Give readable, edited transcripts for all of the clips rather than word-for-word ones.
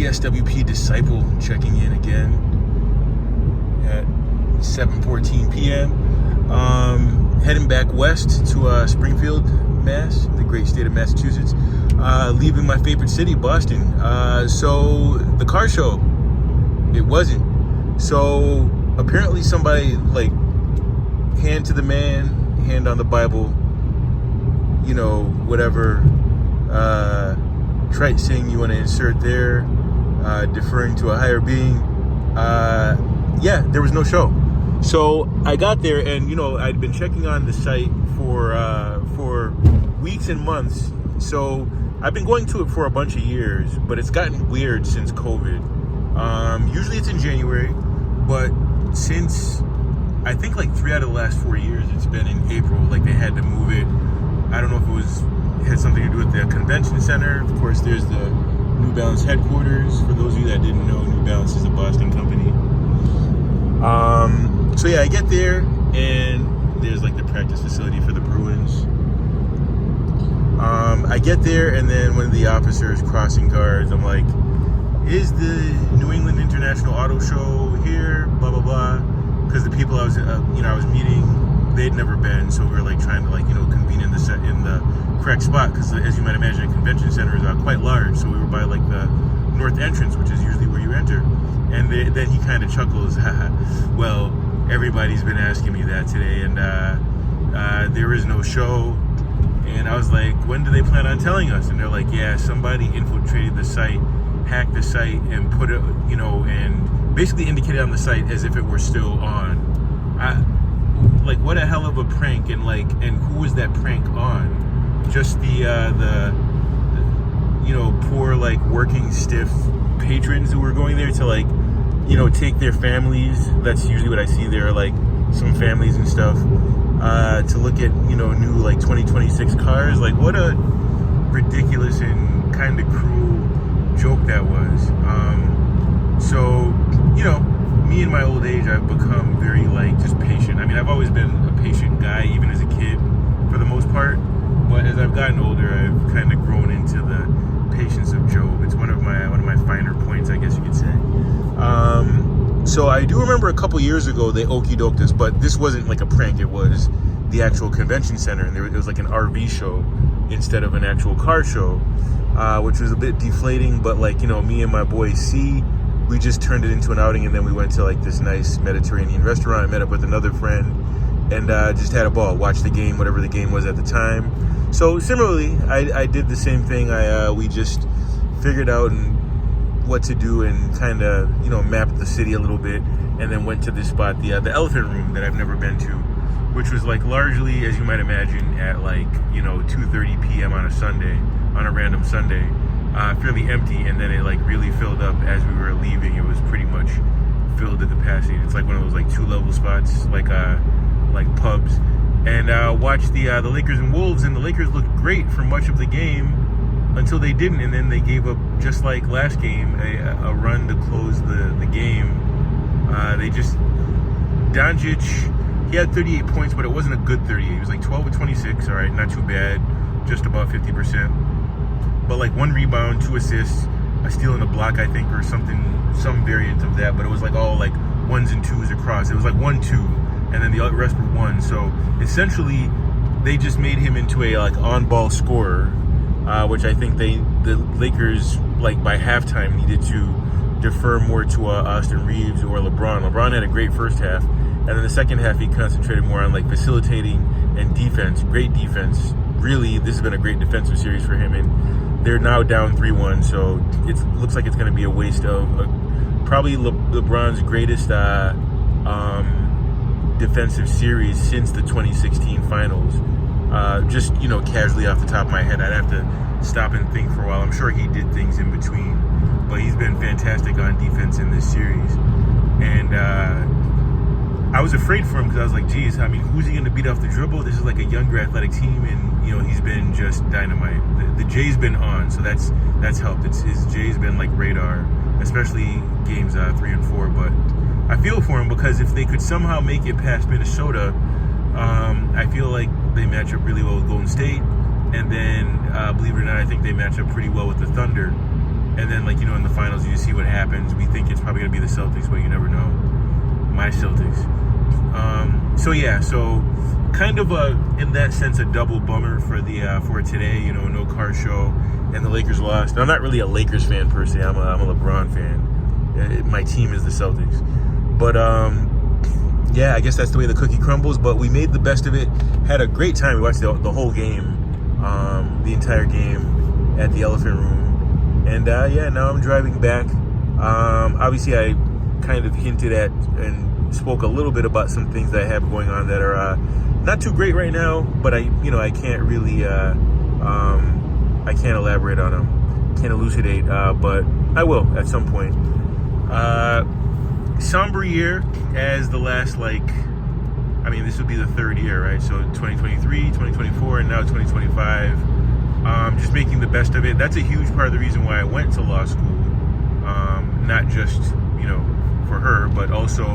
CSWP Disciple checking in again at 7:14 p.m. Heading back west to Springfield, Mass, the great state of Massachusetts. Leaving my favorite city, Boston. So the car show, it wasn't. So apparently somebody, like, hand to the man, hand on the Bible, you know, whatever trite saying you want to insert there, deferring to a higher being. Yeah, there was no show. So I got there, and, you know, I'd been checking on the site for weeks and months. So I've been going to it for a bunch of years, but it's gotten weird since COVID. Usually it's in January, but since I think like 3 out of the last 4 years, it's been in April. Like, they had to move it. I don't know if it had something to do with the convention center. Of course, there's the New Balance headquarters. For those of you that didn't know, New Balance is a Boston company. So yeah, I get there, and there's like the practice facility for the Bruins. I get there, and then one of the officers crossing guards, I'm like, is the New England International Auto Show here? Blah, blah, blah. Because the people I was meeting, they'd never been, so we were like trying to, like, you know, convene in the correct spot, because as you might imagine, a convention center is quite large. So we were by like the north entrance, which is usually where you enter. And then he kind of chuckles, well, everybody's been asking me that today, and there is no show. And I was like, when do they plan on telling us? And they're like, yeah, somebody infiltrated the site, hacked the site, and put it, you know, and basically indicated on the site as if it were still on. Like, what a hell of a prank. And who was that prank on? Just the you know, poor, like, working stiff patrons who were going there to, like, you know, take their families. That's usually what I see there, like some families and stuff, to look at, you know, new like 2026 cars. Like, what a ridiculous and kind of cruel joke that was. So, you know, me in my old age, I've become very, like, just patient. I mean, I've always been a patient guy, even as a kid, for the most part. But as I've gotten older, I've kind of grown into the patience of Job. It's one of my finer points, I guess you could say. So I do remember a couple years ago they okey-doked us, but this wasn't like a prank. It was the actual convention center, and it was like an RV show instead of an actual car show, which was a bit deflating. But, like, you know, me and my boy C, we just turned it into an outing, and then we went to like this nice Mediterranean restaurant, met up with another friend, and just had a ball, watched the game, whatever the game was at the time. So similarly, I did the same thing. We just figured out what to do and kind of, you know, mapped the city a little bit, and then went to this spot, the Elephant Room, that I've never been to, which was like largely, as you might imagine, at like, you know, 2:30 p.m. on a Sunday, on a random Sunday, fairly empty, and then it like really filled up as we were leaving. It was pretty much filled to capacity. It's like one of those like 2-level spots, like pubs. And watched the Lakers and Wolves, and the Lakers looked great for much of the game until they didn't, and then they gave up, just like last game, a run to close the game. They just, Doncic, he had 38 points, but it wasn't a good 38. He was like 12 of 26, all right, not too bad, just about 50%. But like 1 rebound, 2 assists, a steal and a block, I think, or something, some variant of that. But it was like all like 1s and 2s across. It was like 1-2, and then the rest were 1. So essentially, they just made him into a like on-ball scorer, which I think the Lakers, like, by halftime needed to defer more to Austin Reeves or LeBron. LeBron had a great first half, and then the second half he concentrated more on like facilitating and defense. Great defense. Really, this has been a great defensive series for him, and they're now down 3-1. So it looks like it's going to be a waste of probably LeBron's greatest defensive series since the 2016 finals. Just, you know, casually off the top of my head, I'd have to stop and think for a while. I'm sure he did things in between, but he's been fantastic on defense in this series. And I was afraid for him, because I was like, geez, I mean, who's he going to beat off the dribble? This is like a younger athletic team, and, you know, he's been just dynamite. The J's been on, so that's helped. His J's been like radar, especially games 3 and 4. But I feel for him, because if they could somehow make it past Minnesota, I feel like they match up really well with Golden State, and then believe it or not, I think they match up pretty well with the Thunder. And then, like, in the finals, you see what happens. We think it's probably going to be the Celtics, but you never know. My Celtics. So kind of in that sense, a double bummer for today. No car show, and the Lakers lost. I'm not really a Lakers fan per se. I'm a LeBron fan. My team is the Celtics. But I guess that's the way the cookie crumbles. But we made the best of it. Had a great time. We watched the whole game, the entire game at the Elephant Room. And now I'm driving back. Obviously, I kind of hinted at and spoke a little bit about some things that I have going on that are not too great right now, but I can't really I can't elaborate on them, can't elucidate, but I will at some point. Somber year as the last, this would be the third year, right? So 2023, 2024, and now 2025. Just making the best of it. That's a huge part of the reason why I went to law school. Not just, for her, but also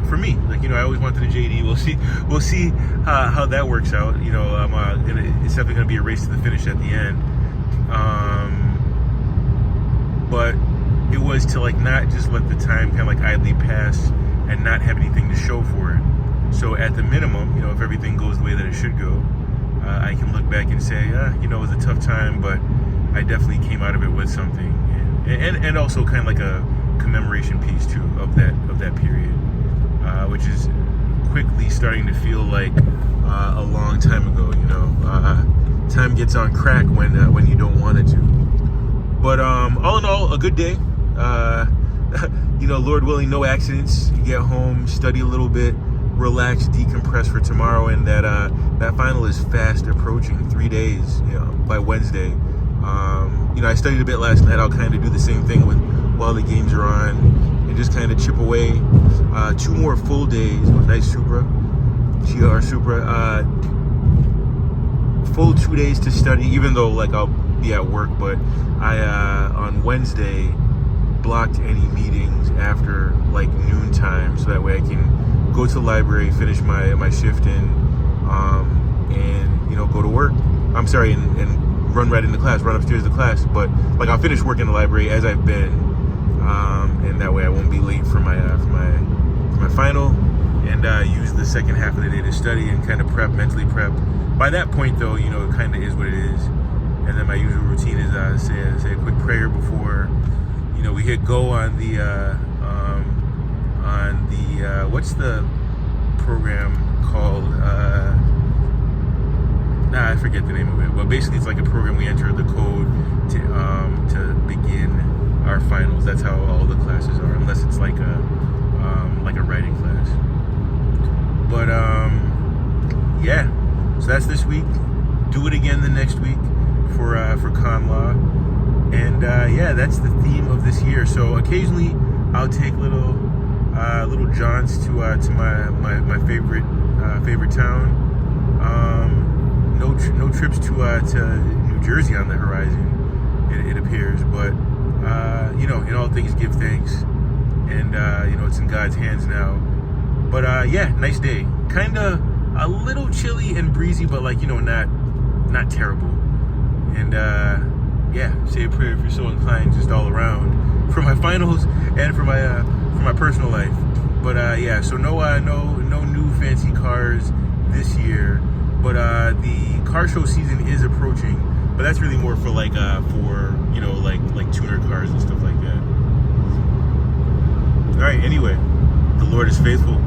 for me. I always wanted a JD. We'll see how that works out. It's definitely going to be a race to the finish at the end. But it was to not just let the time kind of idly pass and not have anything to show for it. So at the minimum, if everything goes the way that it should go, I can look back and say, it was a tough time, but I definitely came out of it with something, and also kind of like a commemoration piece too of that period, which is quickly starting to feel like a long time ago. Time gets on crack when you don't want it to. But all in all, a good day. Lord willing, no accidents. You get home, study a little bit, relax, decompress for tomorrow, and that final is fast approaching. 3 days, by Wednesday. I studied a bit last night. I'll kind of do the same thing while the games are on, and just kind of chip away. 2 more full days with nice Supra, GR Supra. Full 2 days to study, even though I'll be at work. But I on Wednesday blocked any meetings after noontime, so that way I can go to the library, finish my shift and go to work. I'm sorry, and run right into class, run upstairs to class. But I'll finish work in the library as I've been, and that way I won't be late for my final, and use the second half of the day to study and kind of mentally prep. By that point, though, it kind of is what it is. And then my usual routine is say a quick prayer before we hit go on the what's the program called? I forget the name of it. But basically, it's like a program we enter the code to begin our finals. That's how all the classes are, unless it's like a writing class. But so that's this week. Do it again the next week for con law. And that's the theme of this year. So occasionally I'll take little jaunts to my favorite town. No trips to New Jersey on the horizon, it appears. But in all things give thanks, and it's in God's hands now. But nice day. Kinda a little chilly and breezy, but not terrible. And say a prayer if you're so inclined, just all around for my finals and for my personal life. But so no new fancy cars this year. But the car show season is approaching. But that's really more for tuner cars and stuff like that. All right. Anyway, the Lord is faithful.